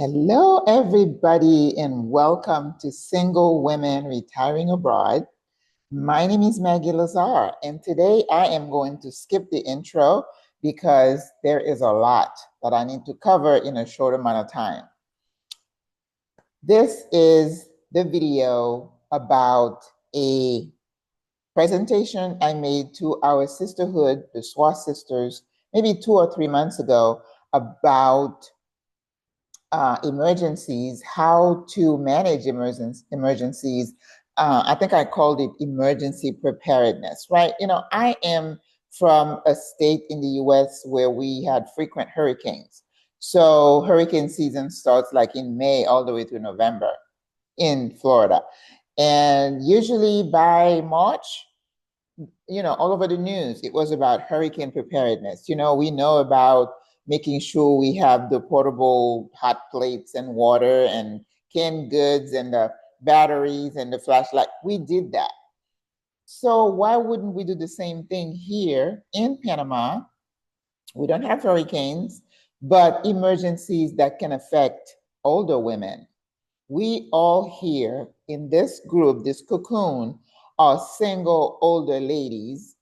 Hello, everybody, and welcome to Single Women Retiring Abroad. My name is Maggie Lazar, and today I am going to skip the intro because there is a lot that I need to cover in a short amount of time. This is the video about a presentation I made to our sisterhood, the SWRA sisters, maybe 2 or 3 months ago about emergencies, how to manage emergencies. I think I called it emergency preparedness, right? You know, I am from a state in the US where we had frequent hurricanes. So hurricane season starts like in May all the way through November in Florida. And usually by March, you know, all over the news, it was about hurricane preparedness. You know, we know about making sure we have the portable hot plates and water and canned goods and the batteries and the flashlight. We did that. So why wouldn't we do the same thing here in Panama? We don't have hurricanes, but emergencies that can affect older women. We all here in this group, this cocoon, are single older ladies.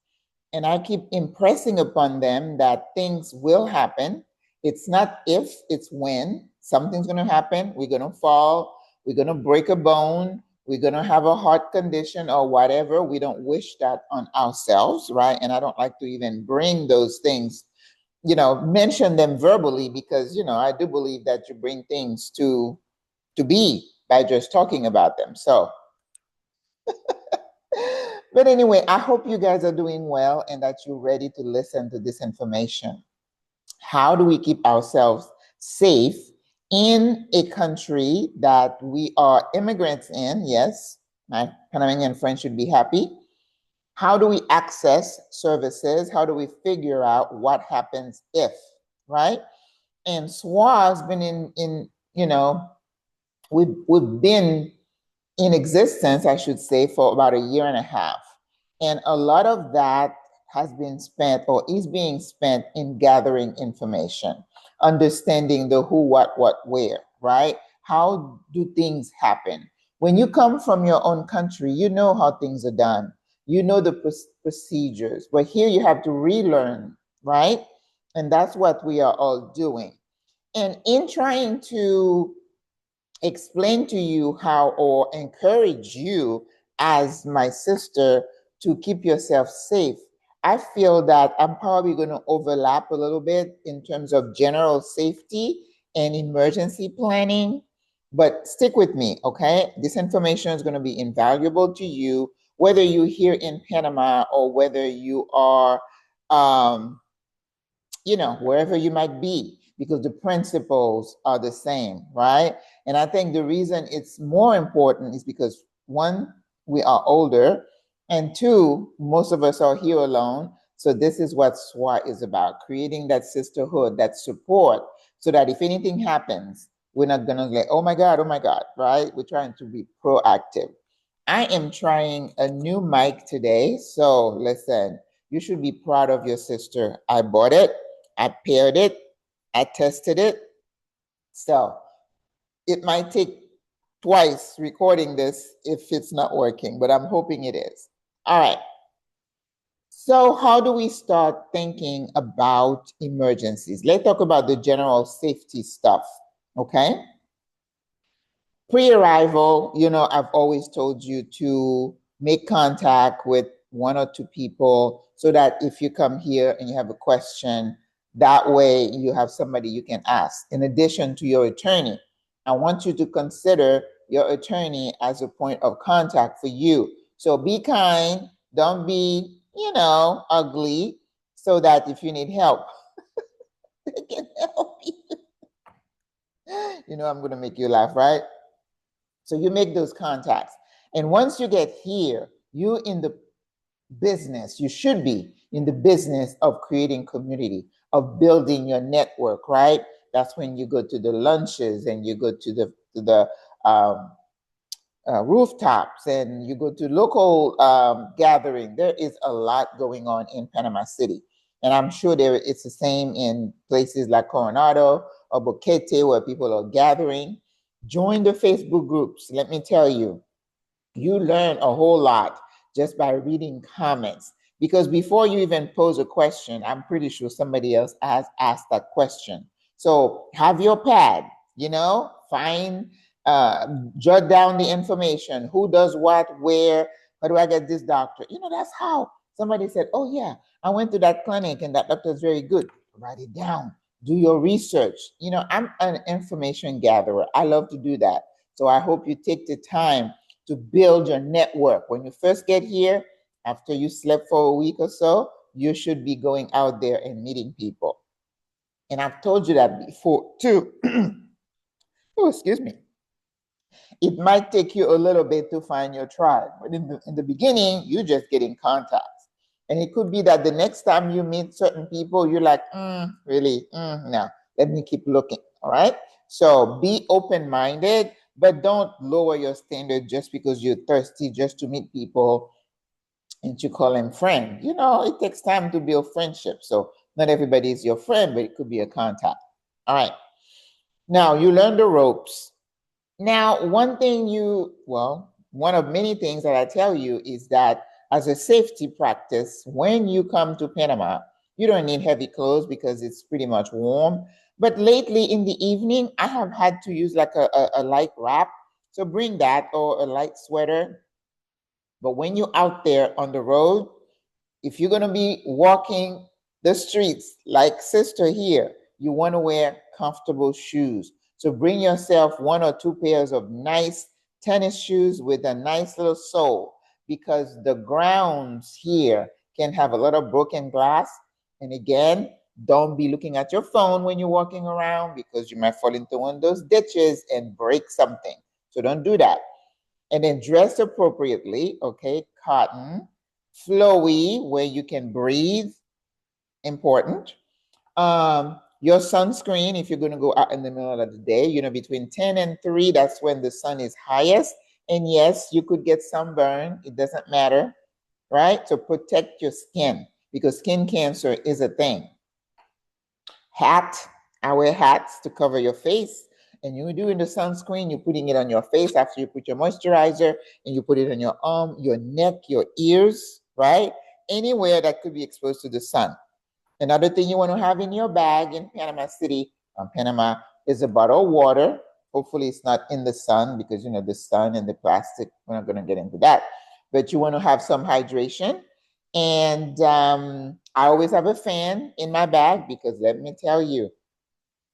And I keep impressing upon them that things will happen. It's not if, it's when. Something's going to happen. We're going to fall. We're going to break a bone. We're going to have a heart condition or whatever. We don't wish that on ourselves, right? And I don't like to even bring those things, you know, mention them verbally because, you know, I do believe that you bring things to be by just talking about them. So, but anyway, I hope you guys are doing well and that you're ready to listen to this information. How do we keep ourselves safe in a country that we are immigrants in? Yes, my Panamanian friends should be happy. How do we access services? How do we figure out what happens if, right? And SWRA has been in you know, we've been in existence, I should say, for about 1.5 years. And a lot of that has been spent or is being spent in gathering information, understanding the who, what, where, right? How do things happen? When you come from your own country, you know how things are done. You know the procedures, but here you have to relearn, right? And that's what we are all doing. And in trying to explain to you how or encourage you as my sister to keep yourself safe, I feel that I'm probably going to overlap a little bit in terms of general safety and emergency planning, but stick with me, okay? This information is going to be invaluable to you, whether you're here in Panama or whether you are, you know, wherever you might be, because the principles are the same, right? And I think the reason it's more important is because, one, we are older, and two, most of us are here alone. So this is what SWRA is about, creating that sisterhood, that support, so that if anything happens, we're not gonna like, oh my God, right? We're trying to be proactive. I am trying a new mic today. So listen, you should be proud of your sister. I bought it, I paired it, I tested it. So it might take twice recording this if it's not working, but I'm hoping it is. All right. So how do we start thinking about emergencies? Let's talk about the general safety stuff, okay? Pre-arrival, you know, I've always told you to make contact with 1 or 2 people so that if you come here and you have a question, that way you have somebody you can ask. In addition to your attorney, I want you to consider your attorney as a point of contact for you. So be kind, don't be, you know, ugly, so that if you need help, they can help you. You know, I'm going to make you laugh, right? So you make those contacts. And once you get here, you're in the business, you should be in the business of creating community, of building your network, right? That's when you go to the lunches and you go to the rooftops and you go to local gathering. There is a lot going on in Panama City. And I'm sure it's the same in places like Coronado or Boquete where people are gathering. Join the Facebook groups. Let me tell you, you learn a whole lot just by reading comments. Because before you even pose a question, I'm pretty sure somebody else has asked that question. So have your pad, find, jot down the information. Who does what, where, how do I get this doctor? That's how somebody said, oh yeah, I went to that clinic and that doctor is very good. Write it down. Do your research. I'm an information gatherer. I love to do that. So I hope you take the time to build your network. When you first get here, after you slept for a week or so, you should be going out there and meeting people. And I've told you that before too. Oh, excuse me. It might take you a little bit to find your tribe, but in the beginning, you just get in contact. And it could be that the next time you meet certain people, you're like, really, no, let me keep looking, all right? So be open-minded, but don't lower your standard just because you're thirsty just to meet people and to call them friend. It takes time to build friendship. So not everybody is your friend, but it could be a contact. All right. Now you learn the ropes. Now, one of many things that I tell you is that as a safety practice, when you come to Panama, you don't need heavy clothes because it's pretty much warm. But lately in the evening, I have had to use like a light wrap. So bring that or a light sweater. But when you're out there on the road, if you're going to be walking the streets like sister here, you want to wear comfortable shoes. So bring yourself 1 or 2 pairs of nice tennis shoes with a nice little sole, because the grounds here can have a lot of broken glass. And again, don't be looking at your phone when you're walking around because you might fall into one of those ditches and break something. So don't do that. And then dress appropriately, okay? Cotton, flowy, where you can breathe, important. Your sunscreen, if you're going to go out in the middle of the day, between 10 and 3, that's when the sun is highest. And yes, you could get sunburn. It doesn't matter, right? So protect your skin because skin cancer is a thing. Hat, I wear hats to cover your face. And you're doing the sunscreen, you're putting it on your face after you put your moisturizer, and you put it on your arm, your neck, your ears, right? Anywhere that could be exposed to the sun. Another thing you want to have in your bag in Panama City, Panama, is a bottle of water. Hopefully it's not in the sun because, the sun and the plastic, we're not going to get into that. But you want to have some hydration. And I always have a fan in my bag because let me tell you,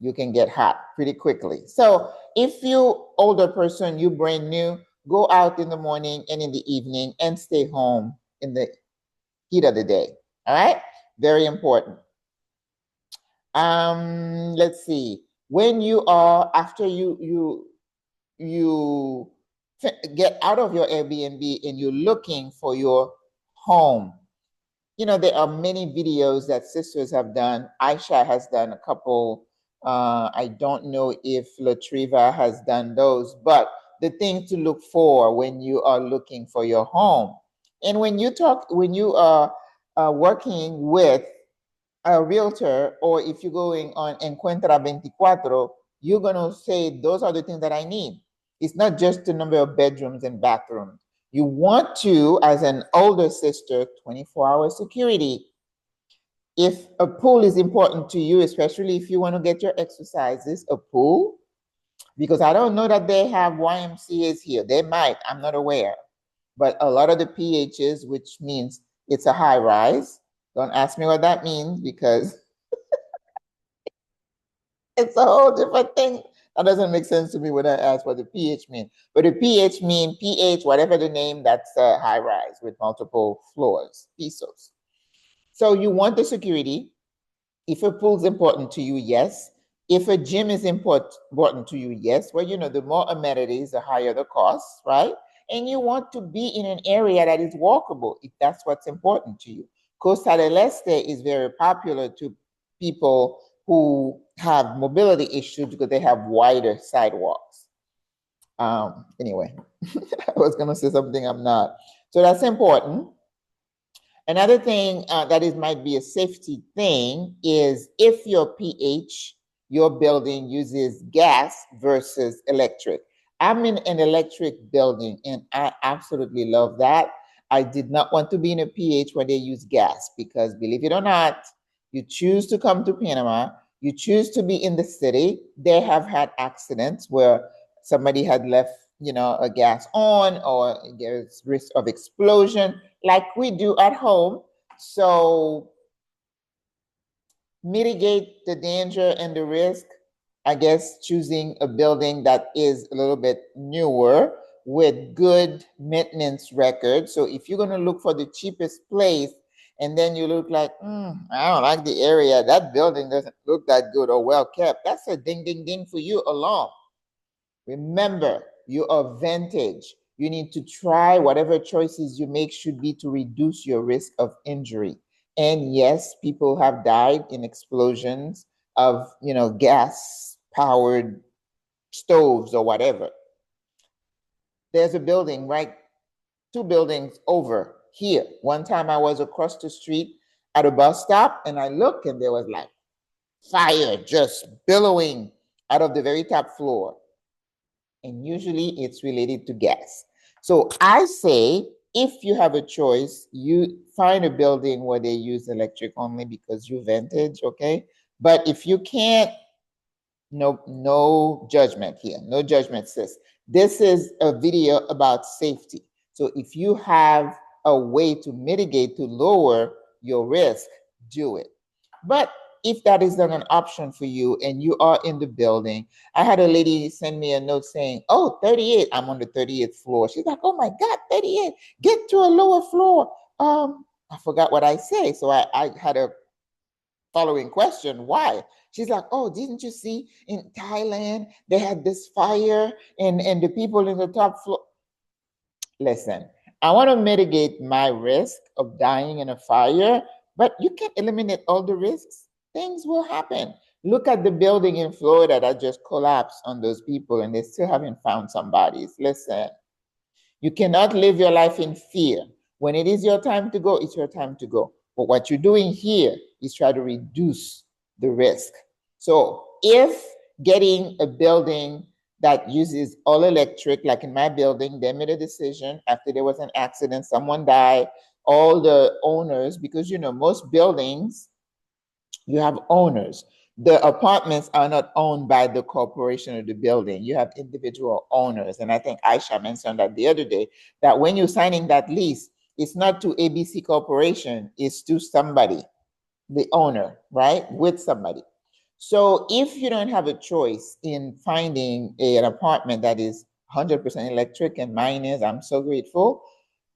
you can get hot pretty quickly. So if you older person, you brand new, go out in the morning and in the evening and stay home in the heat of the day. All right? Very important. Let's see. When you are, after you get out of your Airbnb and you're looking for your home, there are many videos that sisters have done. Aisha has done a couple. I don't know if Latriva has done those, but the thing to look for when you are looking for your home. And when you are working with a realtor, or if you're going on Encuentra 24, you're going to say, those are the things that I need. It's not just the number of bedrooms and bathrooms. You want to, as an older sister, 24-hour security. If a pool is important to you, especially if you want to get your exercises, a pool, because I don't know that they have YMCAs here. They might, I'm not aware. But a lot of the PHs, which means it's a high rise. Don't ask me what that means because it's a whole different thing. That doesn't make sense to me when I ask what the pH means. But the pH means pH, whatever the name, that's a high rise with multiple floors, pisos. So you want the security. If a pool is important to you, yes. If a gym is important to you, yes. Well, the more amenities, the higher the cost, right? And you want to be in an area that is walkable if that's what's important to you. Costa del Este is very popular to people who have mobility issues because they have wider sidewalks. Anyway, I was going to say something I'm not. So that's important. Another thing that is might be a safety thing is if your pH, your building uses gas versus electric. I'm in an electric building and I absolutely love that. I did not want to be in a pH where they use gas because believe it or not, you choose to come to Panama, you choose to be in the city. They have had accidents where somebody had left, a gas on, or there's risk of explosion like we do at home. So mitigate the danger and the risk, I guess choosing a building that is a little bit newer with good maintenance record. So if you're going to look for the cheapest place and then you look like, I don't like the area, that building doesn't look that good or well kept, that's a ding, ding, ding for you alone. Remember, you are vintage. You need to try whatever choices you make should be to reduce your risk of injury. And yes, people have died in explosions of, gas powered stoves or whatever. There's a building right 2 buildings over here. One time I was across the street at a bus stop and I looked and there was like fire just billowing out of the very top floor. And usually it's related to gas. So I say, if you have a choice, you find a building where they use electric only because you're vintage, okay? But if you can't, no judgment here, no judgment, sis. This is a video about safety. So if you have a way to mitigate, to lower your risk, do it. But if that is not an option for you and you are in the building, I had a lady send me a note saying, oh, 38, I'm on the 38th floor. She's like, oh my God, 38, get to a lower floor. I forgot what I say. So I had a following question, why? She's like, oh, didn't you see in Thailand, they had this fire and the people in the top floor. Listen, I want to mitigate my risk of dying in a fire, but you can't eliminate all the risks. Things will happen. Look at the building in Florida that just collapsed on those people and they still haven't found some bodies. Listen, you cannot live your life in fear. When it is your time to go, it's your time to go. But what you're doing here is try to reduce the risk. So if getting a building that uses all electric, like in my building, they made a decision after there was an accident, someone died, all the owners, because most buildings, you have owners. The apartments are not owned by the corporation or the building. You have individual owners. And I think Aisha mentioned that the other day, that when you're signing that lease, it's not to ABC Corporation, it's to somebody, the owner, right? With somebody. So if you don't have a choice in finding an apartment that is 100% electric, and mine is, I'm so grateful,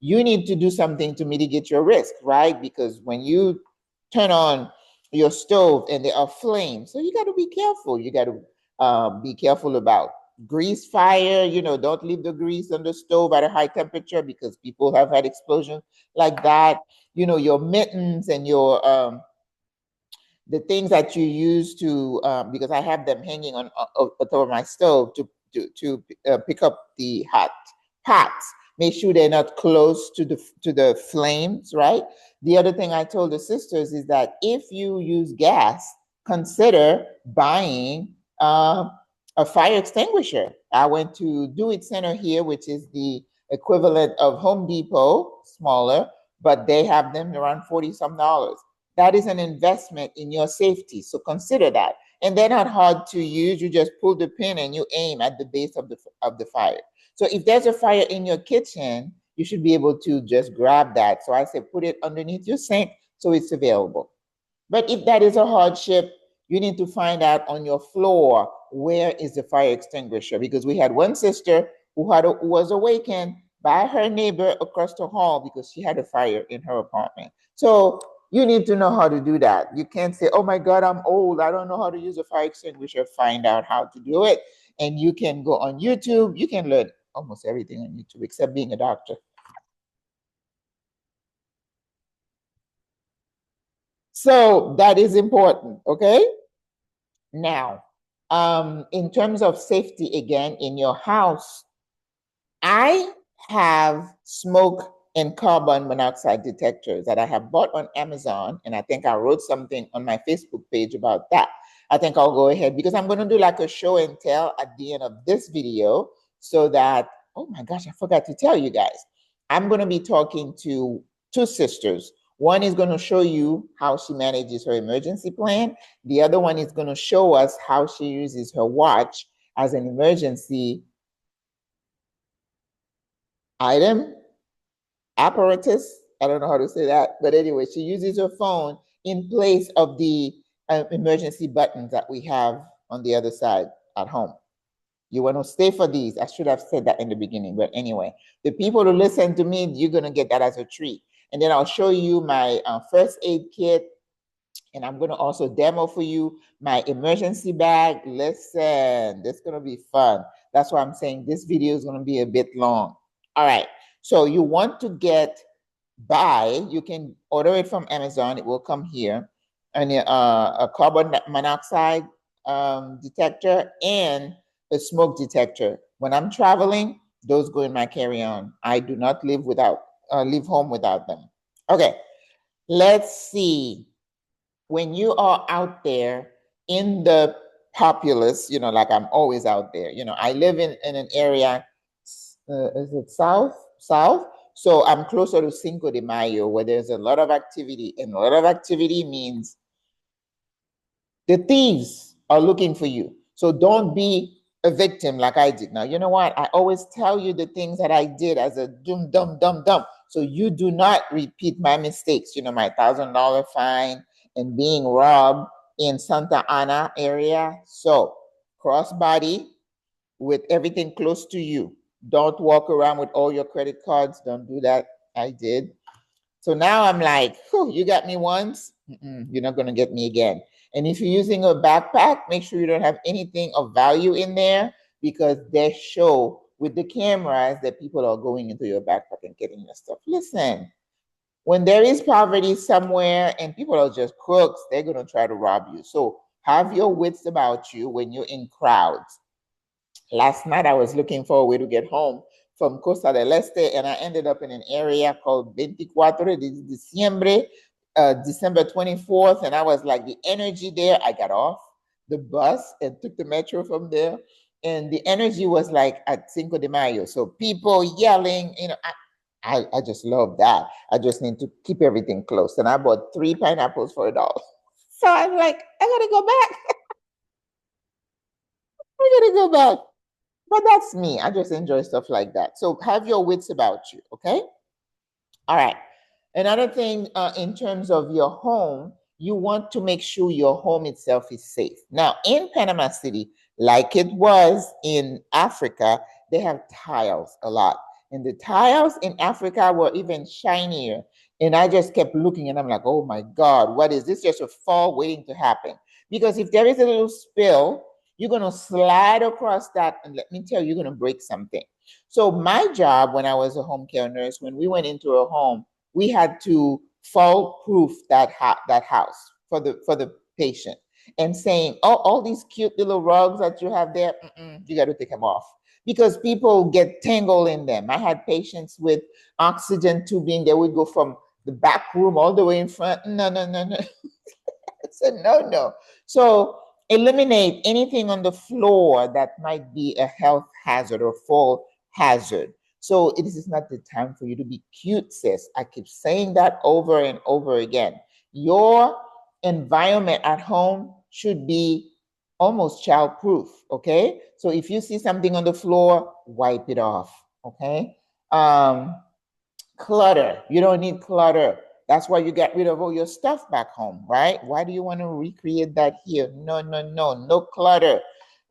you need to do something to mitigate your risk, right? Because when you turn on your stove and there are flames, so you got to be careful. You got to be careful about grease fire. Don't leave the grease on the stove at a high temperature because people have had explosions like that. Your mittens and your the things that you use to because I have them hanging on top of my stove to pick up the hot pots. Make sure they're not close to the flames, right? The other thing I told the sisters is that if you use gas, consider buying a fire extinguisher. I went to Do It Center here, which is the equivalent of Home Depot, smaller, but they have them around 40 some dollars. That is an investment in your safety. So consider that. And they're not hard to use. You just pull the pin and you aim at the base of the fire. So if there's a fire in your kitchen, you should be able to just grab that. So I say put it underneath your sink so it's available. But if that is a hardship, you need to find out on your floor, where is the fire extinguisher? Because we had one sister who was awakened by her neighbor across the hall because she had a fire in her apartment. So you need to know how to do that. You can't say, oh my God, I'm old, I don't know how to use a fire extinguisher. Find out how to do it. And you can go on YouTube. You can learn almost everything on YouTube except being a doctor. So that is important, okay? Now, in terms of safety, again, in your house, I have smoke and carbon monoxide detectors that I have bought on Amazon. And I think I wrote something on my Facebook page about that. I think I'll go ahead because I'm going to do like a show and tell at the end of this video so that, oh my gosh, I forgot to tell you guys. I'm going to be talking to two sisters. One is going to show you how she manages her emergency plan. The other one is going to show us how she uses her watch as an emergency item, apparatus. I don't know how to say that, but anyway, she uses her phone in place of the emergency buttons that we have on the other side at home. You want to stay for these. I should have said that in the beginning, but anyway, the people who listen to me, you're going to get that as a treat. And then I'll show you my first aid kit, and I'm going to also demo for you my emergency bag. Listen, this is going to be fun. That's why I'm saying this video is going to be a bit long. All right. So you want to you can order it from Amazon. It will come here. And a carbon monoxide detector and a smoke detector. When I'm traveling, those go in my carry-on. I do not leave home without them. Okay, let's see. When you are out there in the populace, like I'm always out there, I live in an area, is it south? So I'm closer to Cinco de Mayo where there's a lot of activity, and a lot of activity means the thieves are looking for you. So don't be a victim like I did. Now, you know what? I always tell you the things that I did as a dumb. So you do not repeat my mistakes. My $1,000 fine and being robbed in Santa Ana area. So crossbody with everything close to you. Don't walk around with all your credit cards. Don't do that. I did. So now I'm like, you got me once. You're not going to get me again. And if you're using a backpack, make sure you don't have anything of value in there, because they show with the cameras that people are going into your backpack and getting your stuff. Listen, when there is poverty somewhere and people are just crooks, they're going to try to rob you. So have your wits about you when you're in crowds. Last night, I was looking for a way to get home from Costa del Este, and I ended up in an area called 24 de Diciembre, December 24th, and I was like, the energy there, I got off the bus and took the metro from there, and the energy was like at Cinco de Mayo. So people yelling, I just love that. I just need to keep everything close. And I bought 3 pineapples for $1. So I'm like, I gotta go back. I gotta go back. But that's me. I just enjoy stuff like that. So have your wits about you, okay? All right. Another thing in terms of your home, you want to make sure your home itself is safe. Now, in Panama City, like it was in Africa, they have tiles a lot. And the tiles in Africa were even shinier. And I just kept looking and I'm like, oh my God, what is this? Just a fall waiting to happen. Because if there is a little spill, you're going to slide across that, and let me tell you, you're going to break something. So my job when I was a home care nurse, when we went into a home, we had to fall-proof that house for the patient, and saying, oh, all these cute little rugs that you have there, you got to take them off because people get tangled in them. I had patients with oxygen tubing. They would go from the back room all the way in front. No. I said, no. So eliminate anything on the floor that might be a health hazard or fall hazard. So this is not the time for you to be cute, sis. I keep saying that over and over again. Your environment at home should be almost child-proof, okay? So if you see something on the floor, wipe it off, okay? Clutter. You don't need clutter. That's why you get rid of all your stuff back home, right? Why do you want to recreate that here? No clutter.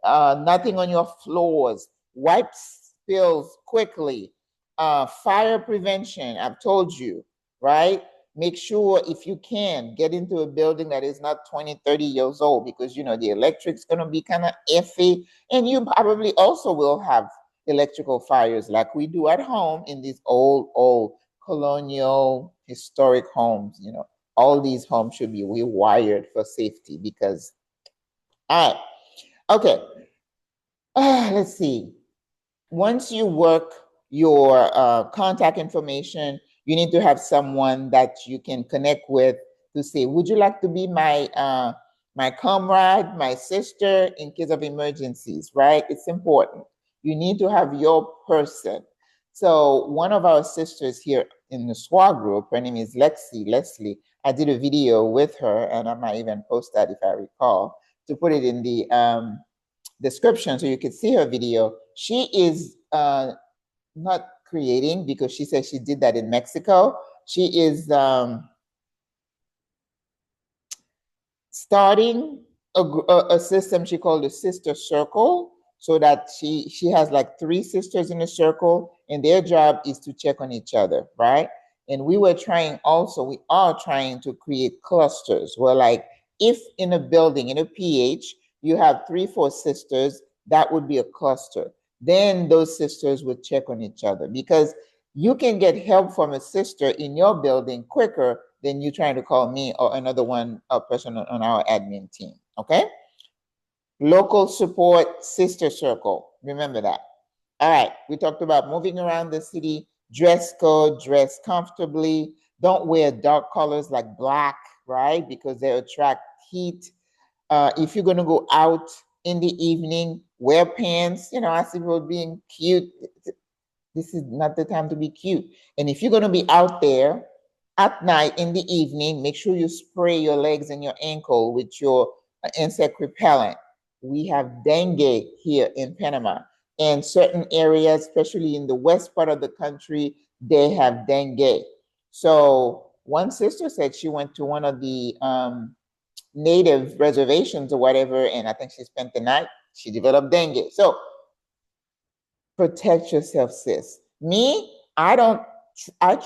Nothing on your floors. Wipe spills quickly. Fire prevention, I've told you, right? Make sure if you can get into a building that is not 20, 30 years old, because the electric's going to be kind of iffy, and you probably also will have electrical fires like we do at home in these old colonial historic homes. All these homes should be rewired for safety because, all right, okay. Let's see. Once you work your contact information, You need to have someone that you can connect with to say, would you like to be my comrade, my sister in case of emergencies, right? It's important. You need to have your person. So one of our sisters here in the SWRA group, her name is Leslie. I did a video with her, and I might even post that if I recall, to put it in the description so you can see her video. She is not creating, because she says she did that in Mexico. She is starting a system she called the sister circle, so that she has like 3 sisters in a circle, and their job is to check on each other, right? And we are trying to create clusters where, like, if in a building, in a PH, you have 3, 4 sisters, that would be a cluster. Then those sisters would check on each other, because you can get help from a sister in your building quicker than you trying to call me or another person on our admin team, okay? Local support, sister circle, remember that. All right, we talked about moving around the city, dress code, dress comfortably. Don't wear dark colors like black, right? Because they attract heat. If you're gonna go out in the evening, wear pants. You know, I see people being cute. This is not the time to be cute. And if you're gonna be out there at night in the evening, make sure you spray your legs and your ankle with your insect repellent. We have dengue here in Panama. And certain areas, especially in the west part of the country, they have dengue. So one sister said she went to one of the native reservations or whatever, and I think she spent the night. She developed dengue. So protect yourself, sis. Me, I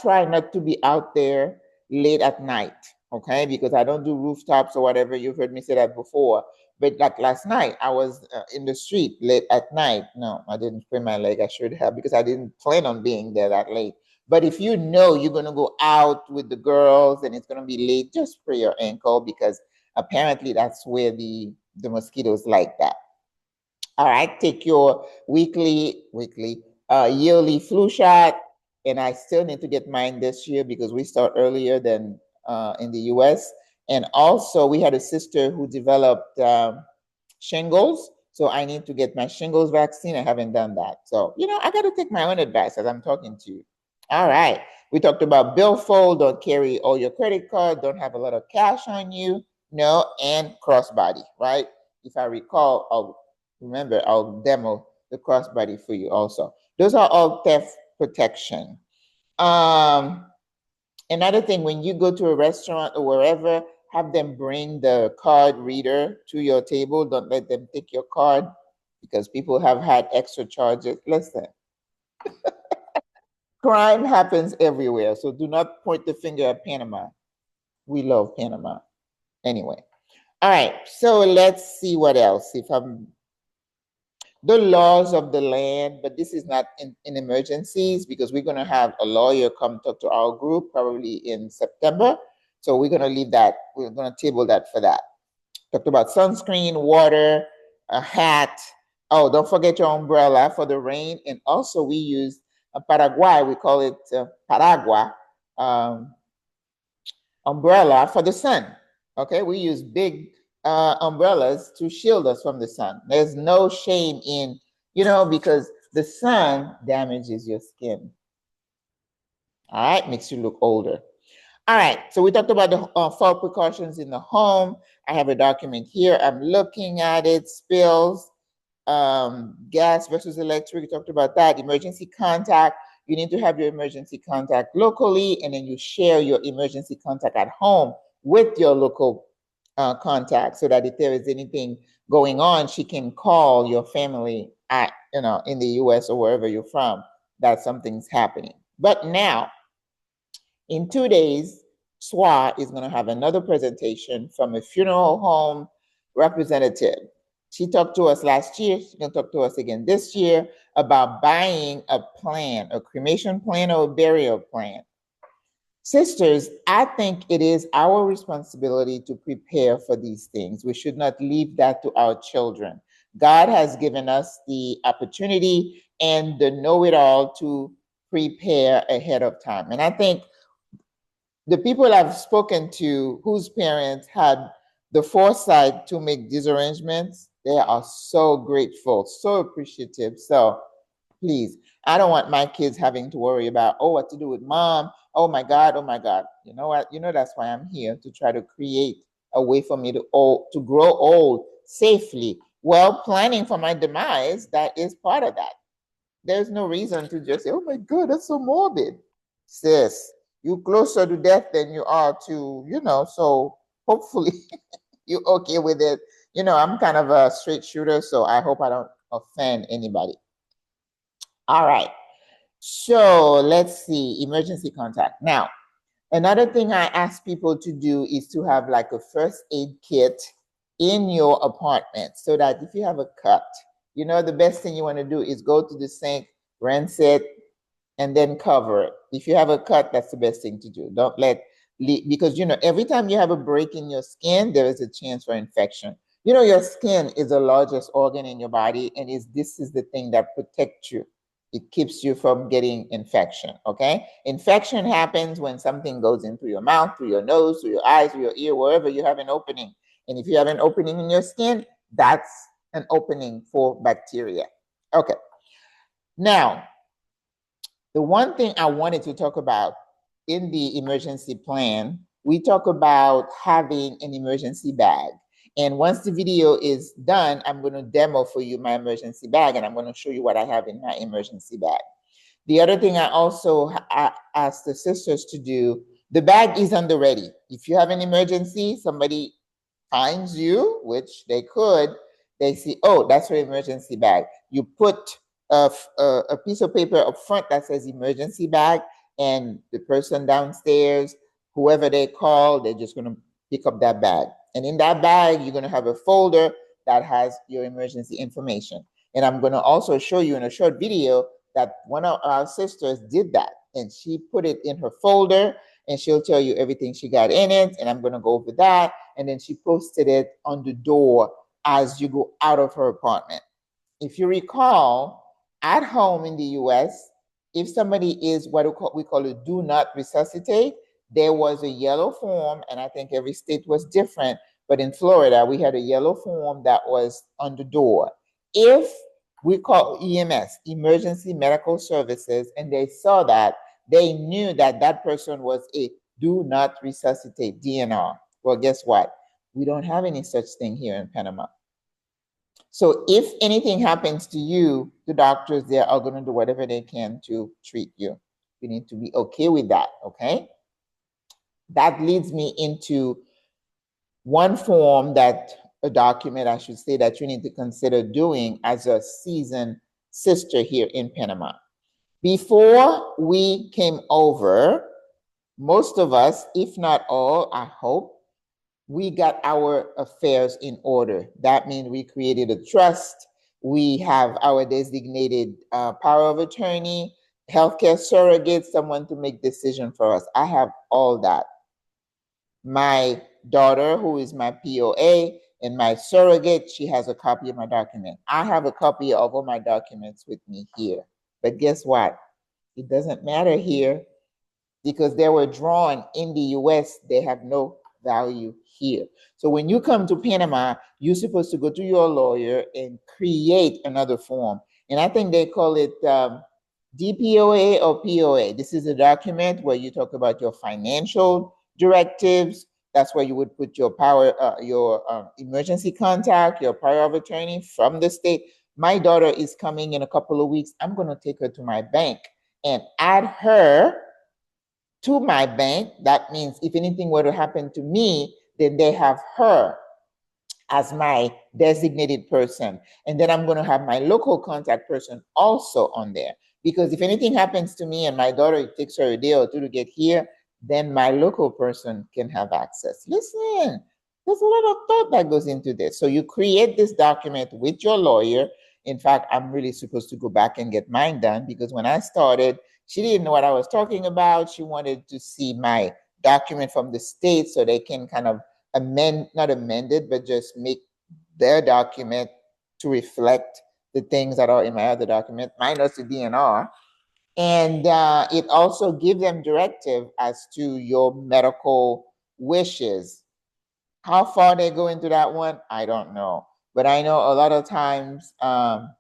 try not to be out there late at night, okay? Because I don't do rooftops or whatever. You've heard me say that before. But like last night, I was in the street late at night. No, I didn't spray my leg. I should have, because I didn't plan on being there that late. But if you know you're going to go out with the girls and it's going to be late, just spray your ankle, because apparently that's where the mosquitoes like that. All right, take your yearly flu shot. And I still need to get mine this year because we start earlier than in the US. And also, we had a sister who developed shingles. So I need to get my shingles vaccine. I haven't done that. So, you know, I got to take my own advice as I'm talking to you. All right. We talked about billfold. Don't carry all your credit card. Don't have a lot of cash on you. No, and crossbody, right? If I recall, I'll demo the crossbody for you also. Those are all theft protection. Another thing, when you go to a restaurant or wherever, have them bring the card reader to your table. Don't let them take your card, because people have had extra charges. Listen, crime happens everywhere, so do not point the finger at Panama. We love Panama. Anyway, all right, so let's see what else. The laws of the land, but this is not in emergencies, because we're going to have a lawyer come talk to our group probably in September. So we're going to leave that. We're going to table that for that. Talked about sunscreen, water, a hat. Oh, don't forget your umbrella for the rain. And also we use a Paraguay, we call it Paragua, umbrella for the sun. Okay, we use big umbrellas to shield us from the sun. There's no shame in, because the sun damages your skin. All right, makes you look older. All right, so we talked about the fall precautions in the home. I have a document here. I'm looking at it. Spills, gas versus electric. We talked about that. Emergency contact. You need to have your emergency contact locally, and then you share your emergency contact at home with your local contact, so that if there is anything going on, she can call your family at, in the US or wherever you're from, that something's happening. But now, in 2 days, SWRA is going to have another presentation from a funeral home representative. She talked to us last year. She's going to talk to us again this year about buying a plan, a cremation plan or a burial plan. Sisters, I think it is our responsibility to prepare for these things. We should not leave that to our children. God has given us the opportunity and the know-it-all to prepare ahead of time. And I think the people I've spoken to whose parents had the foresight to make these arrangements, they are so grateful, so appreciative. So please, I don't want my kids having to worry about, oh, what to do with mom. Oh my God, oh my God. You know what? You know, that's why I'm here, to try to create a way for me to grow old safely. Well, planning for my demise, that is part of that. There's no reason to just say, oh my God, that's so morbid. Sis, you closer to death than you are to, so hopefully you're okay with it. I'm kind of a straight shooter, so I hope I don't offend anybody. All right. So let's see, emergency contact. Now, another thing I ask people to do is to have like a first aid kit in your apartment, so that if you have a cut, the best thing you want to do is go to the sink, rinse it, and then cover it. If you have a cut, that's the best thing to do. Don't because every time you have a break in your skin, there is a chance for infection. Your skin is the largest organ in your body, and this is the thing that protects you. It keeps you from getting infection, okay? Infection happens when something goes into your mouth, through your nose, through your eyes, through your ear, wherever you have an opening. And if you have an opening in your skin, that's an opening for bacteria. Okay. Now, the one thing I wanted to talk about in the emergency plan, we talk about having an emergency bag. And once the video is done, I'm going to demo for you my emergency bag, and I'm going to show you what I have in my emergency bag. The other thing I also asked the sisters to do, the bag is on the ready. If you have an emergency, somebody finds you, which they could, they see, oh, that's your emergency bag. You put a piece of paper up front that says emergency bag, and the person downstairs, whoever they call, they're just going to pick up that bag. And in that bag, you're going to have a folder that has your emergency information. And I'm going to also show you in a short video that one of our sisters did that, and she put it in her folder, and she'll tell you everything she got in it, and I'm going to go over that. And then she posted it on the door as you go out of her apartment. If you recall, at home in the US, if somebody is what we call a do not resuscitate, there was a yellow form, and I think every state was different, but in Florida, we had a yellow form that was on the door. If we call EMS, Emergency Medical Services, and they saw that, they knew that that person was a do not resuscitate, DNR. Well, guess what? We don't have any such thing here in Panama. So if anything happens to you, the doctors there are going to do whatever they can to treat you. You need to be okay with that, okay? That leads me into one form a document, I should say, that you need to consider doing as a seasoned sister here in Panama. Before we came over, most of us, if not all, I hope, we got our affairs in order. That means we created a trust. We have our designated power of attorney, healthcare surrogate, someone to make decision for us. I have all that. My daughter, who is my POA, and my surrogate, she has a copy of my document. I have a copy of all my documents with me here. But guess what? It doesn't matter here, because they were drawn in the US, they have no value here. So when you come to Panama, you're supposed to go to your lawyer and create another form. And I think they call it DPOA or POA. This is a document where you talk about your financial directives. That's where you would put your emergency contact, your power of attorney from the state. My daughter is coming in a couple of weeks. I'm going to take her to my bank and add her to my bank. That means if anything were to happen to me, then they have her as my designated person. And then I'm going to have my local contact person also on there. Because if anything happens to me and my daughter, it takes her a day or two to get here, then my local person can have access. Listen, there's a lot of thought that goes into this. So you create this document with your lawyer. In fact, I'm really supposed to go back and get mine done, because when I started, she didn't know what I was talking about. She wanted to see my document from the state so they can kind of not amend it, but just make their document to reflect the things that are in my other document, minus the DNR. And it also gives them directive as to your medical wishes. How far they go into that one, I don't know. But I know a lot of times, not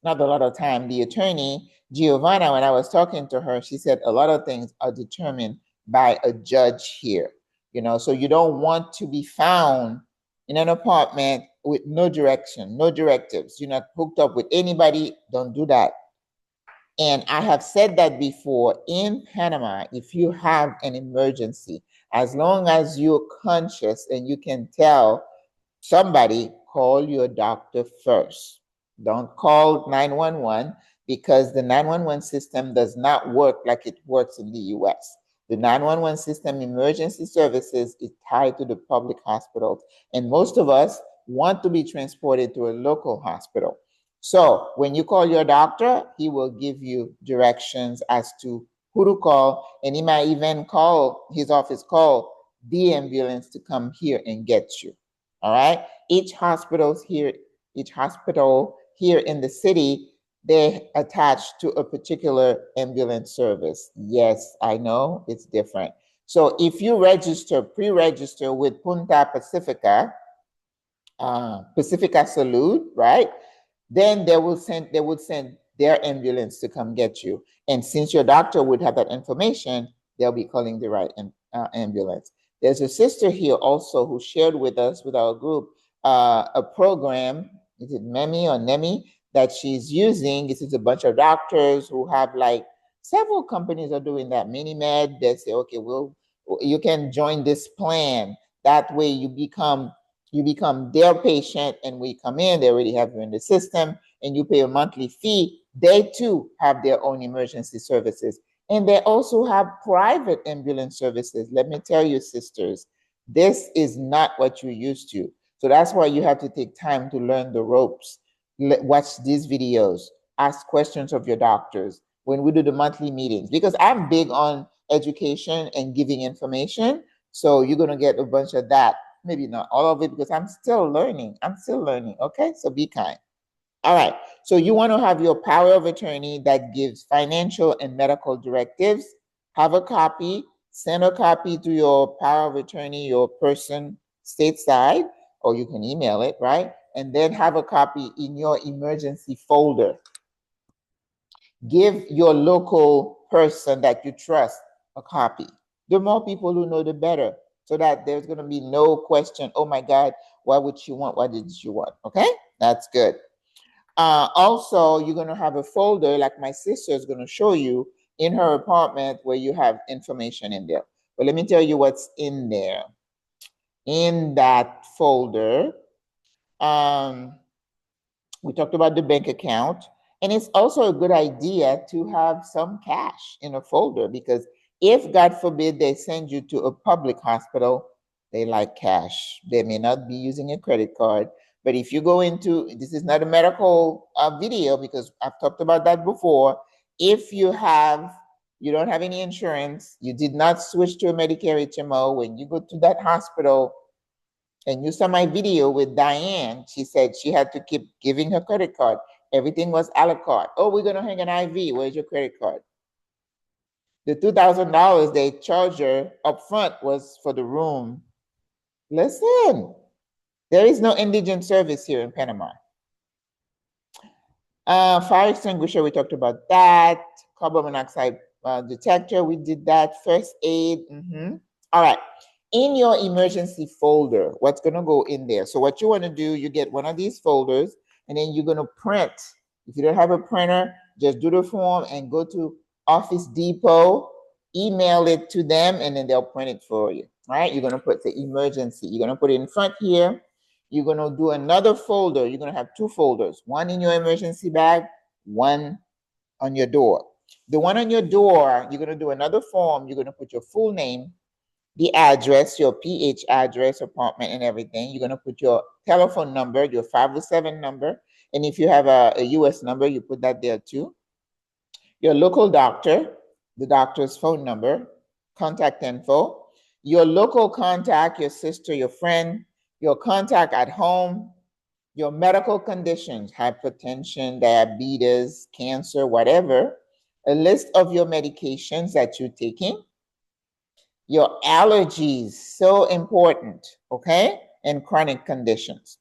a lot of time, the attorney, Giovanna, when I was talking to her, she said a lot of things are determined by a judge here. You know, so you don't want to be found in an apartment with no direction, no directives. You're not hooked up with anybody. Don't do that. And I have said that before, in Panama, if you have an emergency, as long as you're conscious and you can tell somebody, call your doctor first. Don't call 911 because the 911 system does not work like it works in the US. The 911 system, emergency services, is tied to the public hospitals. And most of us want to be transported to a local hospital. So when you call your doctor, he will give you directions as to who to call, and he might even call his office, call the ambulance to come here and get you. All right. Each hospital here in the city, they're attached to a particular ambulance service. Yes, I know it's different. So if you pre-register with Punta Pacifica, Pacifica Salud, right? Then they would send their ambulance to come get you. And since your doctor would have that information, they'll be calling the right ambulance. There's a sister here also who shared with us, with our group, a program, is it MEMI or NEMI, that she's using. This is a bunch of doctors who have, like, several companies are doing that. MiniMed, they say, okay, you can join this plan. That way you become their patient, and we come in, they already have you in the system, and you pay a monthly fee. They too have their own emergency services. And they also have private ambulance services. Let me tell you, sisters, this is not what you're used to. So that's why you have to take time to learn the ropes. Watch these videos, ask questions of your doctors when we do the monthly meetings, because I'm big on education and giving information. So you're going to get a bunch of that. Maybe not all of it, because I'm still learning. Okay, so be kind. All right, so you want to have your power of attorney that gives financial and medical directives. Have a copy, send a copy to your power of attorney, your person stateside, or you can email it, right? And then have a copy in your emergency folder. Give your local person that you trust a copy. The more people who know, the better, so that there's going to be no question, oh my God, what would she want? What did she want? Okay, that's good. Also, you're going to have a folder, like my sister is going to show you, in her apartment, where you have information in there. But let me tell you what's in there. In that folder, we talked about the bank account. And it's also a good idea to have some cash in a folder, because if, God forbid, they send you to a public hospital, they like cash. They may not be using a credit card. But if you go into, this is not a medical video, because I've talked about that before. If you don't have any insurance, you did not switch to a Medicare HMO, when you go to that hospital, and you saw my video with Diane, she said she had to keep giving her credit card. Everything was a la carte. Oh, we're going to hang an IV. Where's your credit card? The $2,000 they charged her up front was for the room. Listen, there is no indigent service here in Panama. Fire extinguisher, we talked about that. Carbon monoxide detector, we did that. First aid. All right. In your emergency folder, what's going to go in there? So what you want to do, you get one of these folders, and then you're going to print. If you don't have a printer, just do the form and go to Office Depot, email it to them, and then they'll print it for you. All right? You're going to put the emergency. You're going to put it in front here. You're going to do another folder. You're going to have two folders, one in your emergency bag, one on your door. The one on your door, you're going to do another form. You're going to put your full name, the address, your PH address, apartment, and everything. You're going to put your telephone number, your 507 number. And if you have a US number, you put that there too. Your local doctor, the doctor's phone number, contact info, your local contact, your sister, your friend, your contact at home, your medical conditions, hypertension, diabetes, cancer, whatever. a list of your medications that you're taking, your allergies, so important, okay, and chronic conditions.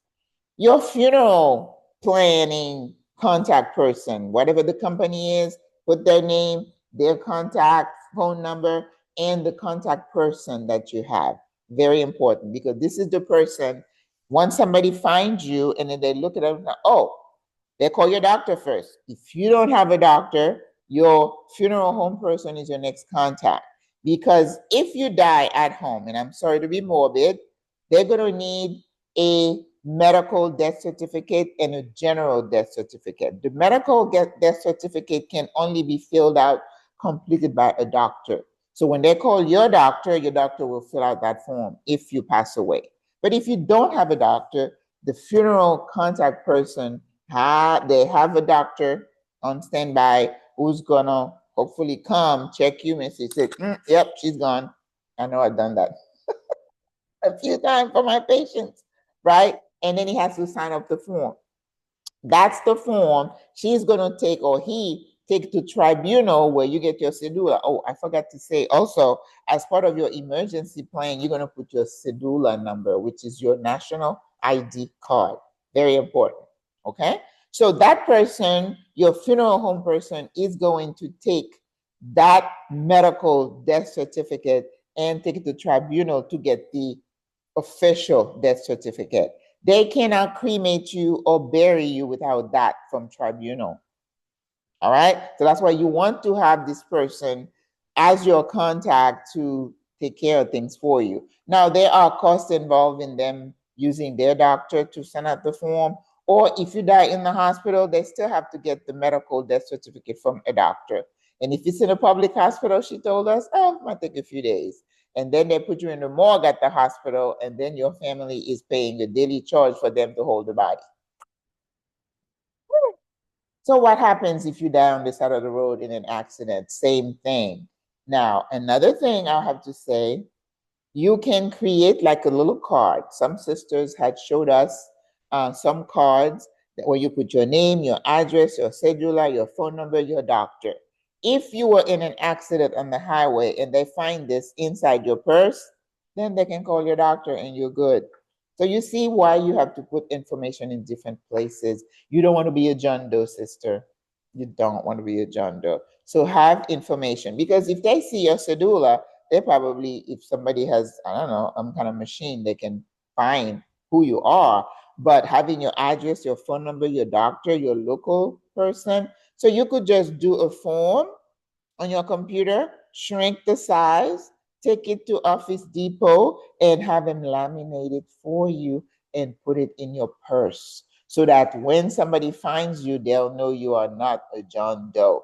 Your funeral planning contact person, whatever the company is, put their name, their contact phone number, and the contact person that you have. Very important, because this is the person, once somebody finds you and then they look at it and oh, they call your doctor first. If you don't have a doctor, your funeral home person is your next contact. Because if you die at home, and I'm sorry to be morbid, they're going to need a medical death certificate and a general death certificate. The medical death certificate can only be filled out, completed by a doctor. So when they call your doctor will fill out that form if you pass away. But if you don't have a doctor, the funeral contact person, they have a doctor on standby who's gonna hopefully come check you and say, yep, she's gone. I know I've done that a few times for my patients, right? And then he has to sign up the form. That's the form she's going to take, or he take to tribunal where you get your cedula. Oh, I forgot to say also, as part of your emergency plan, you're going to put your cedula number, which is your national ID card. Very important. Okay. So that person, your funeral home person, is going to take that medical death certificate and take it to tribunal to get the official death certificate. They cannot cremate you or bury you without that from tribunal. All right. So that's why you want to have this person as your contact to take care of things for you. Now, there are costs involved in them using their doctor to send out the form, or if you die in the hospital, they still have to get the medical death certificate from a doctor. And if it's in a public hospital, she told us, oh, it might take a few days. And then they put you in the morgue at the hospital, and then your family is paying a daily charge for them to hold the body. So what happens if you die on the side of the road in an accident? Same thing. Now, another thing I have to say, you can create like a little card. Some sisters had showed us some cards where you put your name, your address, your cedula, your phone number, your doctor. If you were in an accident on the highway and they find this inside your purse, then they can call your doctor and you're good. So you see why you have to put information in different places. You don't want to be a John Doe, sister. You don't want to be a John Doe. So have information, because if they see your cedula, they probably, if somebody has, I don't know, some kind of machine, they can find who you are. But having your address, your phone number, your doctor, your local person, so you could just do a form on your computer, shrink the size, take it to Office Depot and have them laminate it for you and put it in your purse so that when somebody finds you, they'll know you are not a John Doe.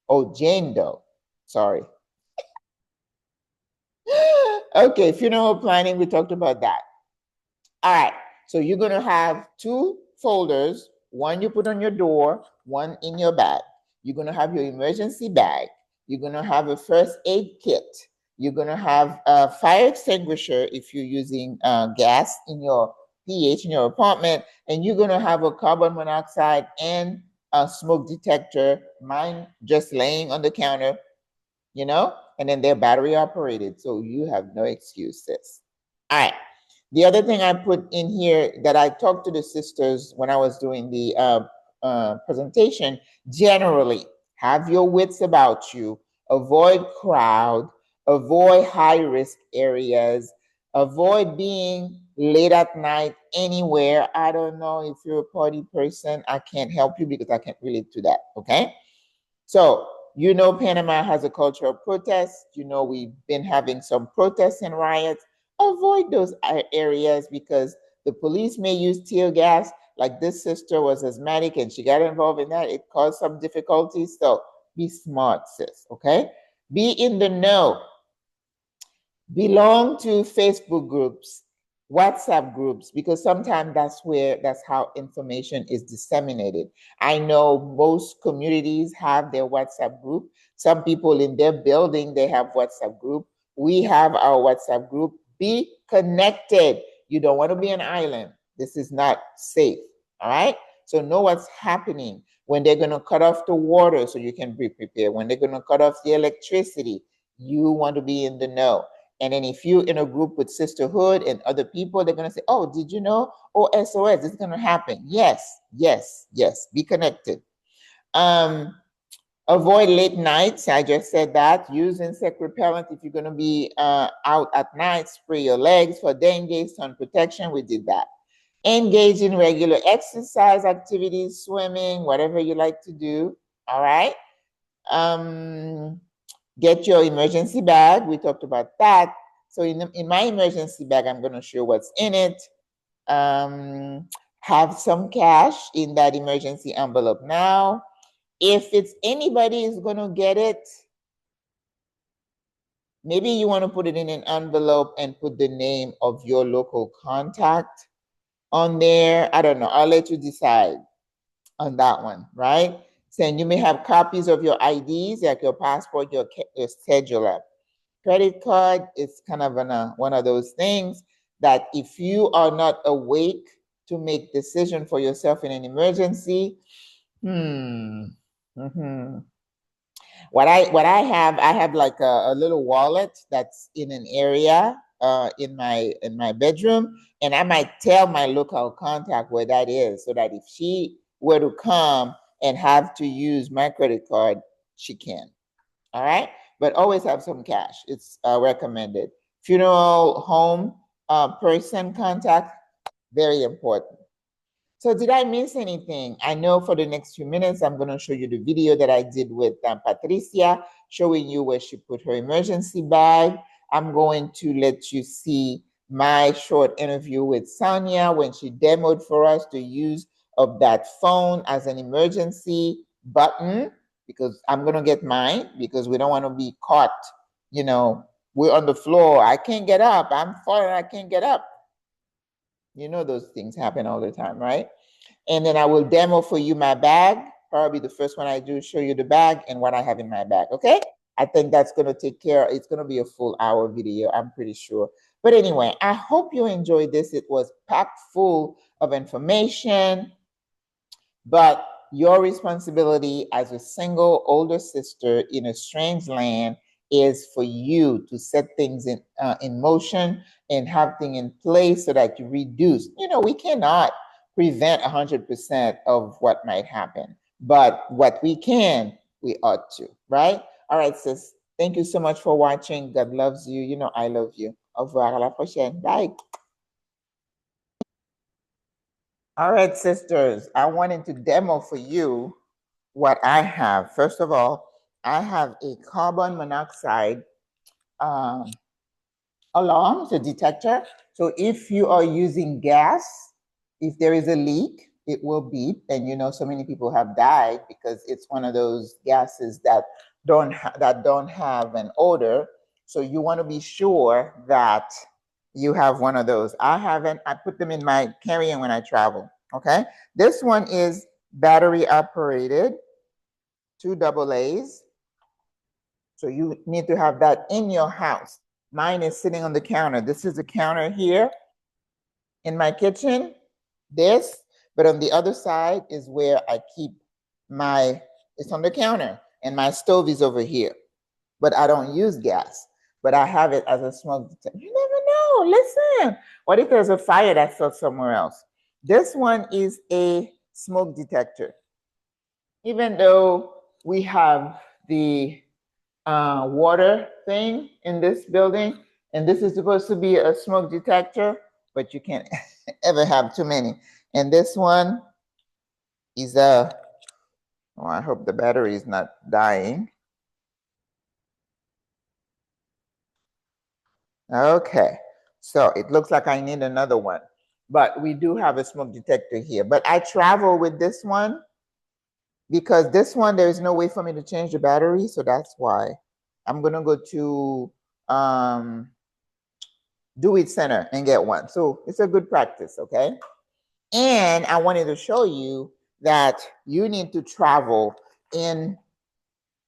Oh, Jane Doe. Sorry. Okay, funeral planning, we talked about that. All right, so you're going to have two folders, one you put on your door, one in your bag. You're going to have your emergency bag. You're going to have a first aid kit. You're going to have a fire extinguisher if you're using gas in your PH in your apartment, and you're going to have a carbon monoxide and a smoke detector, mine just laying on the counter, you know, and then they're battery operated, so you have no excuses. All right. The other thing I put in here that I talked to the sisters when I was doing the presentation, generally, have your wits about you, avoid crowd, avoid high-risk areas, avoid being late at night anywhere. I don't know if you're a party person. I can't help you because I can't relate to that, okay? So, you know, Panama has a culture of protest. You know, we've been having some protests and riots. Avoid those areas because the police may use tear gas. Like this sister was asthmatic and she got involved in that. It caused some difficulties. So be smart, sis, okay? Be in the know. Belong to Facebook groups, WhatsApp groups, because sometimes that's how information is disseminated. I know most communities have their WhatsApp group. Some people in their building, they have WhatsApp group. We have our WhatsApp group. Be connected. You don't want to be an island. This is not safe. All right. So know what's happening when they're going to cut off the water so you can be prepared. When they're going to cut off the electricity, you want to be in the know. And then if you're in a group with sisterhood and other people, they're going to say, oh, did you know? Oh, SOS, it's going to happen. Yes, yes, yes. Be connected. Avoid late nights. I just said that. Use insect repellent if you're going to be out at night. Spray your legs for dengue, sun protection. We did that. Engage in regular exercise activities, swimming, whatever you like to do. All right. Get your emergency bag. We talked about that. So in my emergency bag, I'm going to show what's in it. Have some cash in that emergency envelope now. If it's anybody is going to get it, maybe you want to put it in an envelope and put the name of your local contact on there. I don't know. I'll let you decide on that one, right? Saying you may have copies of your IDs, like your passport, your scheduler. Credit card is kind of one of those things that if you are not awake to make decision for yourself in an emergency, What I have like a little wallet that's in an area in my bedroom, and I might tell my local contact where that is, so that if she were to come and have to use my credit card, she can. All right, but always have some cash. It's recommended. Funeral home person contact, very important. So did I miss anything? I know for the next few minutes, I'm going to show you the video that I did with Patricia, showing you where she put her emergency bag. I'm going to let you see my short interview with Sonia when she demoed for us the use of that phone as an emergency button, because I'm going to get mine because we don't want to be caught. You know, we're on the floor. I can't get up. I'm falling. I can't get up. You know, those things happen all the time, right? And then I will demo for you my bag. Probably the first one I do, show you the bag and what I have in my bag, okay? I think that's going to take care. It's going to be a full hour video, I'm pretty sure. But anyway, I hope you enjoyed this. It was packed full of information, but your responsibility as a single older sister in a strange land is for you to set things in motion and have things in place so that you reduce. You know, we cannot prevent 100% of what might happen, but what we can, we ought to, right? All right, sis. Thank you so much for watching. God loves you. You know I love you. Au revoir, à la prochaine. Bye. All right, sisters. I wanted to demo for you what I have. First of all, I have a carbon monoxide alarm, the detector. So if you are using gas, if there is a leak, it will beep. And you know, so many people have died because it's one of those gases that don't have an odor. So you want to be sure that you have one of those. I put them in my carry-on when I travel. Okay. This one is battery operated, 2 AA's. So you need to have that in your house. Mine is sitting on the counter. This is the counter here in my kitchen, but on the other side is where I keep it's on the counter, and my stove is over here. But I don't use gas, but I have it as a smoke detector. You never know, listen. What if there's a fire that starts somewhere else? This one is a smoke detector. Even though we have the water thing in this building, and this is supposed to be a smoke detector, but you can't ever have too many. And this one is oh, I hope the battery is not dying. Okay, so it looks like I need another one, but we do have a smoke detector here. But I travel with this one because this one, there is no way for me to change the battery, so that's why. I'm gonna go to Do It Center and get one. So it's a good practice, okay? And I wanted to show you that you need to travel in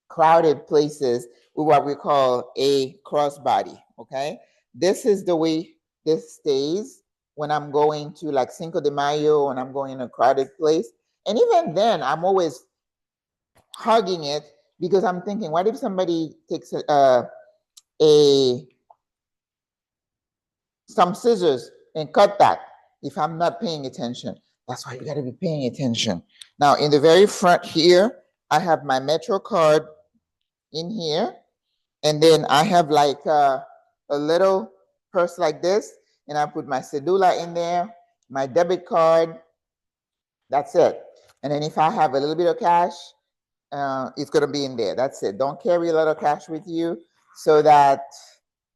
crowded places with what we call a crossbody, okay? This is the way this stays when I'm going to like Cinco de Mayo, when I'm going in a crowded place. And even then, I'm always hugging it because I'm thinking, what if somebody takes some scissors and cut that if I'm not paying attention? That's why you got to be paying attention. Now, in the very front here, I have my Metro card in here. And then I have like a little purse like this, and I put my cedula in there, my debit card. That's it. And then if I have a little bit of cash, it's going to be in there. That's it. Don't carry a lot of cash with you so that,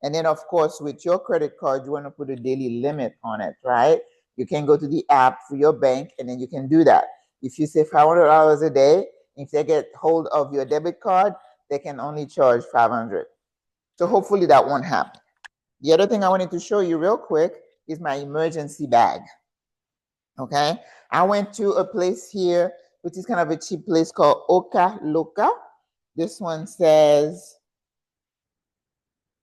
and then of course, with your credit card, you want to put a daily limit on it, right? You can go to the app for your bank, and then you can do that. If you say $500 a day, if they get hold of your debit card, they can only charge $500. So hopefully that won't happen. The other thing I wanted to show you real quick is my emergency bag. Okay, I went to a place here, which is kind of a cheap place called Oka Loka. This one says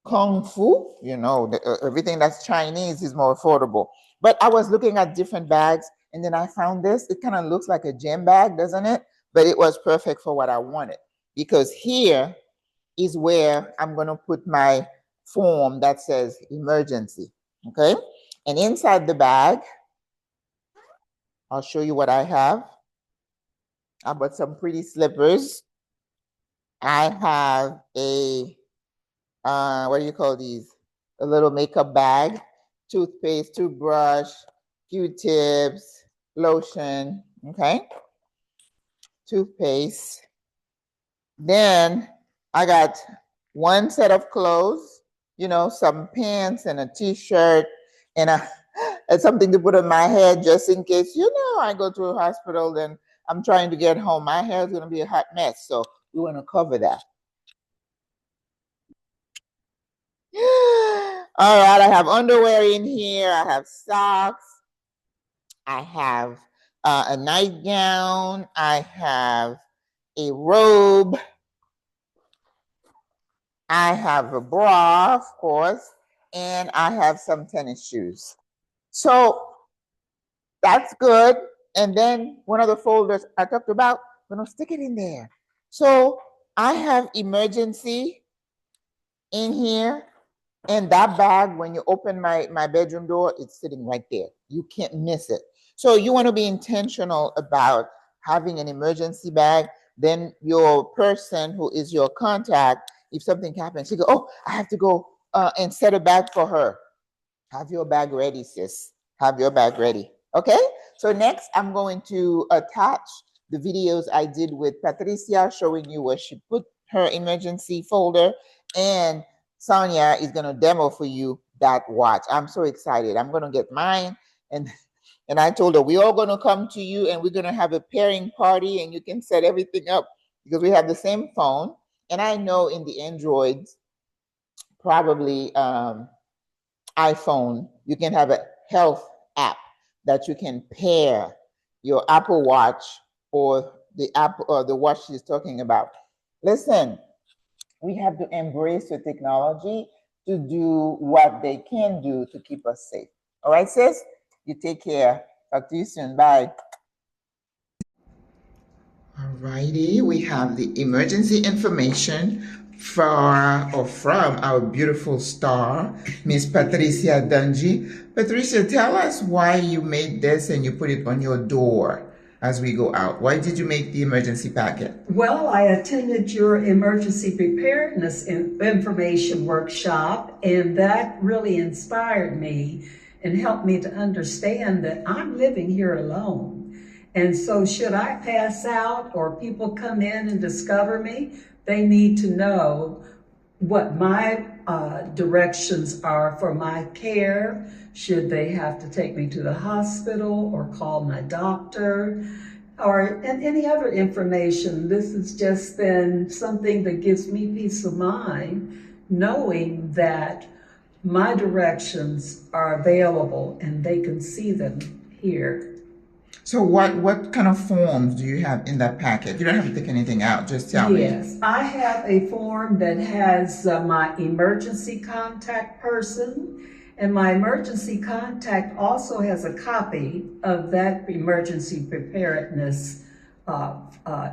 Kung Fu. You know, everything that's Chinese is more affordable. But I was looking at different bags, and then I found this. It kind of looks like a gym bag, doesn't it? But it was perfect for what I wanted, because here is where I'm going to put my form that says emergency. Okay, and inside the bag, I'll show you what I have. I bought some pretty slippers. I have a, what do you call these? A little makeup bag, toothpaste, toothbrush, Q-tips, lotion, okay? Toothpaste. Then I got one set of clothes, you know, some pants and a t-shirt and something to put on my head just in case, you know, I go to a hospital, then I'm trying to get home. My hair is going to be a hot mess, so we want to cover that. All right, I have underwear in here. I have socks. I have a nightgown. I have a robe. I have a bra, of course, and I have some tennis shoes. So that's good. And then one of the folders I talked about, I'm gonna stick it in there. So I have emergency in here, and that bag, when you open my bedroom door, it's sitting right there. You can't miss it. So you want to be intentional about having an emergency bag. Then your person who is your contact, if something happens, you go, oh, I have to go and set a bag for her. Have your bag ready, sis. Have your bag ready. Okay? So next, I'm going to attach the videos I did with Patricia showing you where she put her emergency folder, and Sonia is going to demo for you that watch. I'm so excited. I'm going to get mine, and I told her we're all going to come to you and we're going to have a pairing party, and you can set everything up because we have the same phone. And I know in the Androids, probably iPhone, you can have a health app that you can pair your Apple Watch or the app or the watch she's talking about. Listen, we have to embrace the technology to do what they can do to keep us safe. All right, sis? You take care. Talk to you soon. Bye. All righty, we have the emergency information from our beautiful star, Miss Patricia Dungy. Patricia, tell us why you made this and you put it on your door as we go out. Why did you make the emergency packet? Well, I attended your emergency preparedness information workshop, and that really inspired me and helped me to understand that I'm living here alone. And so should I pass out or people come in and discover me, they need to know what my directions are for my care. Should they have to take me to the hospital or call my doctor or any other information. This has just been something that gives me peace of mind, knowing that my directions are available and they can see them here. So what kind of forms do you have in that packet? You don't have to take anything out, just tell me. Yes, I have a form that has my emergency contact person, And my emergency contact also has a copy of that emergency preparedness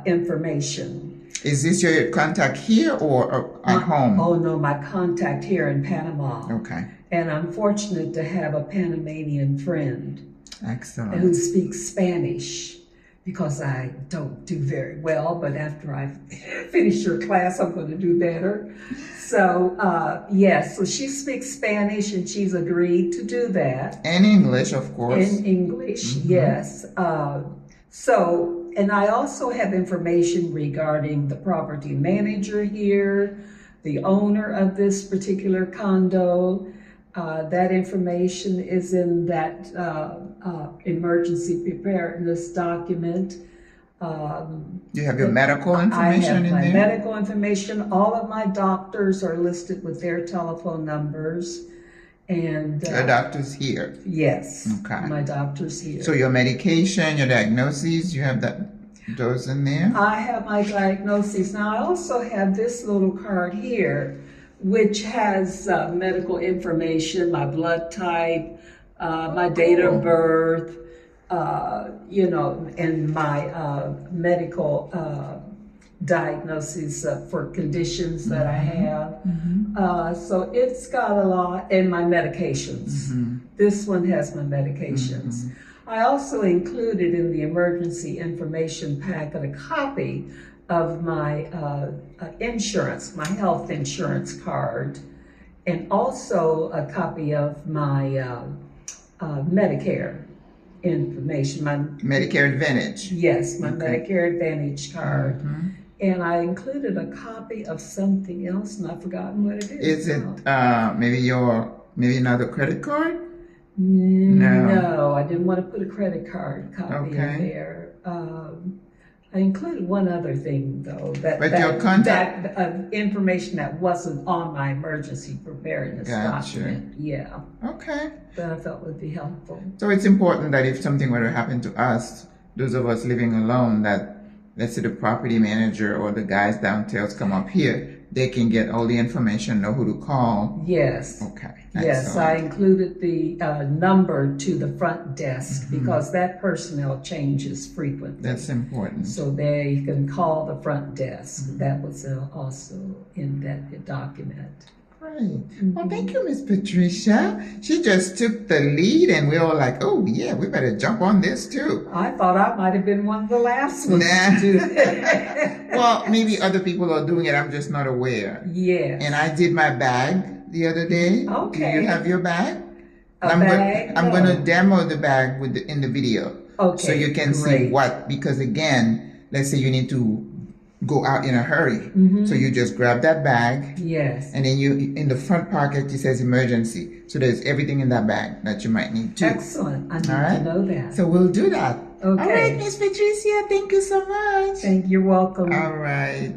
information. Is this your contact here or at home? Oh no, my contact here in Panama. Okay. And I'm fortunate to have a Panamanian friend. Excellent. Who speaks Spanish, because I don't do very well, but after I finish your class, I'm going to do better. So, yes, so she speaks Spanish and she's agreed to do that. And English, of course. In English, yes. And I also have information regarding the property manager here, the owner of this particular condo. That information is in that emergency preparedness document. You have your medical information in there? I have my medical information. All of my doctors are listed with their telephone numbers. And your doctor's here? Yes. Okay. My doctor's here. So your medication, your diagnoses, you have those in there? I have my diagnoses. Now I also have this little card here, which has medical information, my blood type, my date of birth, and my medical diagnoses for conditions that I have. So it's got a lot, and my medications. This one has my medications. I also included in the emergency information packet a copy of my insurance, my health insurance card, and also a copy of my Medicare information. My Medicare Advantage. Yes, my Medicare Advantage card. And I included a copy of something else, and I've forgotten what it is. Is it maybe another credit card? No, I didn't want to put a credit card copy in there. I included one other thing, though, that information that wasn't on my emergency preparedness document. Yeah. Okay. That I felt would be helpful. So it's important that if something were to happen to us, those of us living alone, that let's say the property manager or the guys downstairs come up here, they can get all the information, know who to call. Yes. Okay. Yes, Excellent. I included the number to the front desk because that personnel changes frequently. That's important. So they can call the front desk. That was also in that document. Great. Well, thank you, Miss Patricia. She just took the lead, and we were like, oh, yeah, we better jump on this, too. I thought I might have been one of the last ones to do it. Well, maybe other people are doing it. I'm just not aware. Yes. And I did my bag the other day. Okay. Do you have your bag? I'm going to demo the bag in the video. Okay, so you can see what, because again, let's say you need to go out in a hurry. So you just grab that bag. Yes. And then in the front pocket, it says emergency. So there's everything in that bag that you might need too. Excellent. I need to know that. So we'll do that. Okay. All right, Miss Patricia, thank you so much. You're welcome. All right.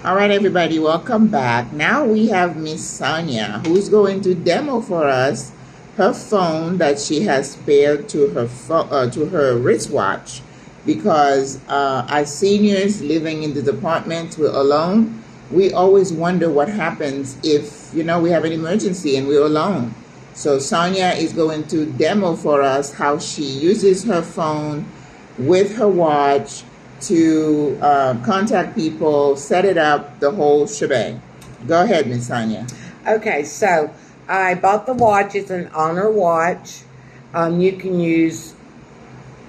All right, everybody, welcome back. Now we have Miss Sonia, who's going to demo for us her phone that she has paired to her wristwatch, because as seniors living in the apartment, we're alone. We always wonder what happens if we have an emergency and we're alone. So Sonia is going to demo for us how she uses her phone with her watch to contact people, set it up, the whole shebang. Go ahead, Miss Sonia. Okay, so I bought the watch. It's an Honor watch. You can use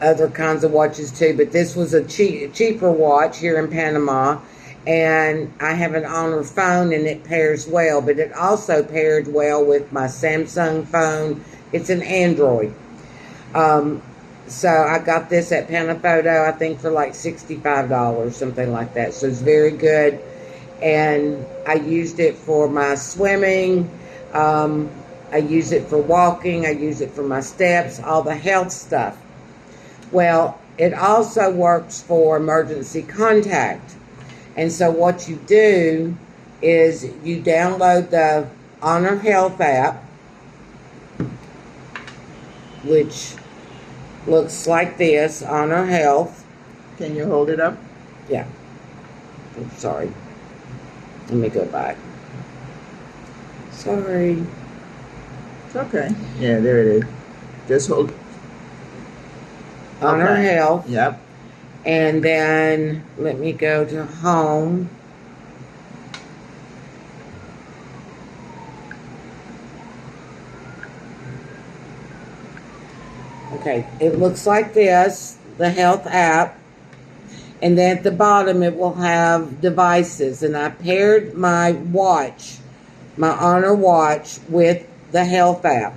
other kinds of watches too, but this was a cheaper watch here in Panama. And I have an Honor phone, and it pairs well, but it also paired well with my Samsung phone. It's an Android. So I got this at Panafoto, I think for like $65, something like that. So it's very good. And I used it for my swimming. I use it for walking. I use it for my steps, all the health stuff. Well, it also works for emergency contact. And so what you do is you download the Honor Health app, which looks like this, Honor Health. Can you hold it up? Yeah. I'm sorry. Let me go back. Sorry. It's okay. Yeah, there it is. Just hold. Honor Okay. Health. Yep. And then let me go to home. Okay, it looks like this, the health app. And then at the bottom it will have devices. And I paired my watch, my Honor watch, with the health app.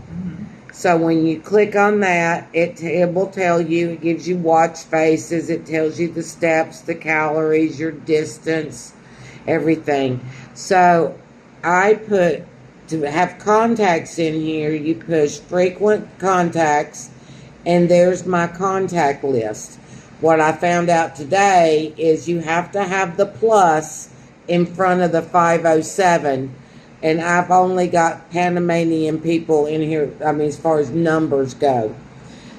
So when you click on that, it will tell you, it gives you watch faces, it tells you the steps, the calories, your distance, everything. So I put, to have contacts in here, you push frequent contacts, and there's my contact list. What I found out today is you have to have the plus in front of the 507. And I've only got Panamanian people in here, I mean, as far as numbers go.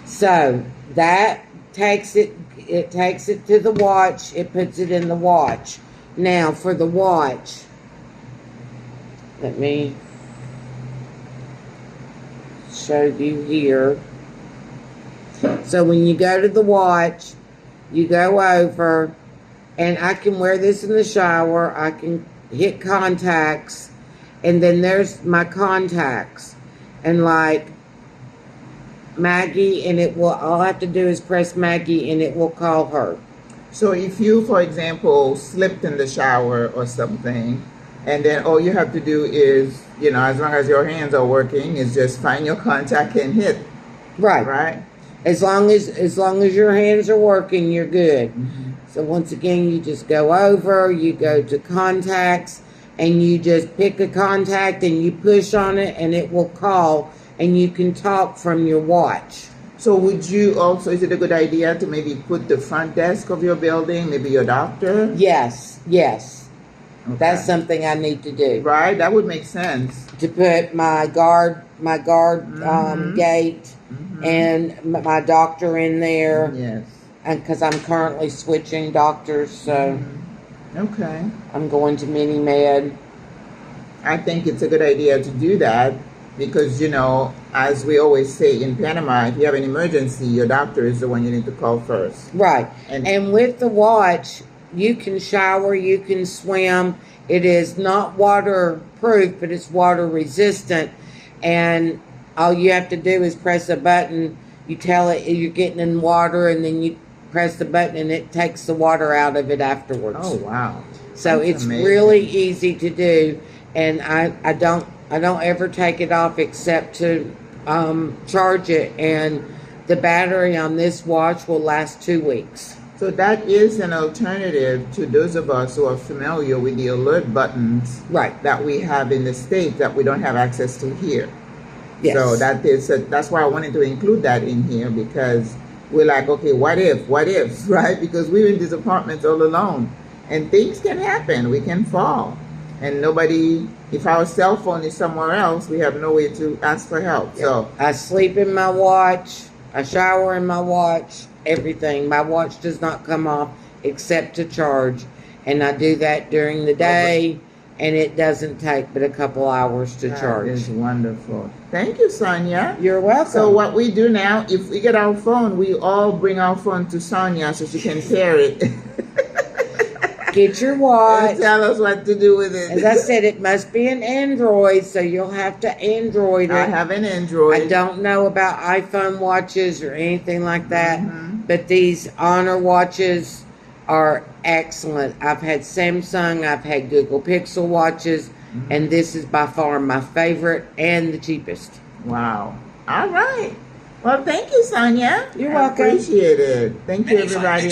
So that takes it to the watch, it puts it in the watch. Now for the watch, let me show you here. So when you go to the watch, you go over, and I can wear this in the shower, I can hit contacts, and then there's my contacts, and like Maggie, and it will, all I have to do is press Maggie and it will call her. So if you, for example, slipped in the shower or something, and then all you have to do is, you know, as long as your hands are working, is just find your contact and hit. Right. Right? As long as your hands are working, you're good. Mm-hmm. So once again, you just go over, you go to contacts, and you just pick a contact and you push on it and it will call, and you can talk from your watch. So would you also, is it a good idea to maybe put the front desk of your building, maybe your doctor? Yes. Okay. That's something I need to do. Right, that would make sense. To put my guard gate and my doctor in there. Yes. And because I'm currently switching doctors, so Okay. I'm going to Mini Med. I think it's a good idea to do that because, you know, as we always say in Panama, if you have an emergency, your doctor is the one you need to call first. Right. And- And with the watch, you can shower, you can swim. It is not waterproof, but it's water resistant. And all you have to do is press a button. You tell it you're getting in water, and then you press the button and it takes the water out of it afterwards. Oh, wow. So That's it's amazing. really easy to do, and I don't ever take it off except to charge it, and the battery on this watch will last 2 weeks. So that is an alternative to those of us who are familiar with the alert buttons Right. that we have in the States that we don't have access to here. Yes. So that's why I wanted to include that in here, because we're like, okay, what if, right? Because we're in these apartments all alone and things can happen. We can fall. And nobody, if our cell phone is somewhere else, we have no way to ask for help. So I sleep in my watch, I shower in my watch, everything. My watch does not come off except to charge. And I do that during the day, and it doesn't take but a couple hours to charge. That is wonderful. Thank you, Sonia. You're welcome. So what we do now, if we get our phone, we all bring our phone to Sonia so she can pair it. Get your watch. And tell us what to do with it. As I said, it must be an Android, so you'll have to Android it. I have an Android. I don't know about iPhone watches or anything like that, but these Honor watches are excellent. I've had Samsung, I've had Google Pixel watches, and this is by far my favorite and the cheapest. Wow. All right. Well, thank you, Sonia. You're I welcome. appreciate it. Thank you, everybody.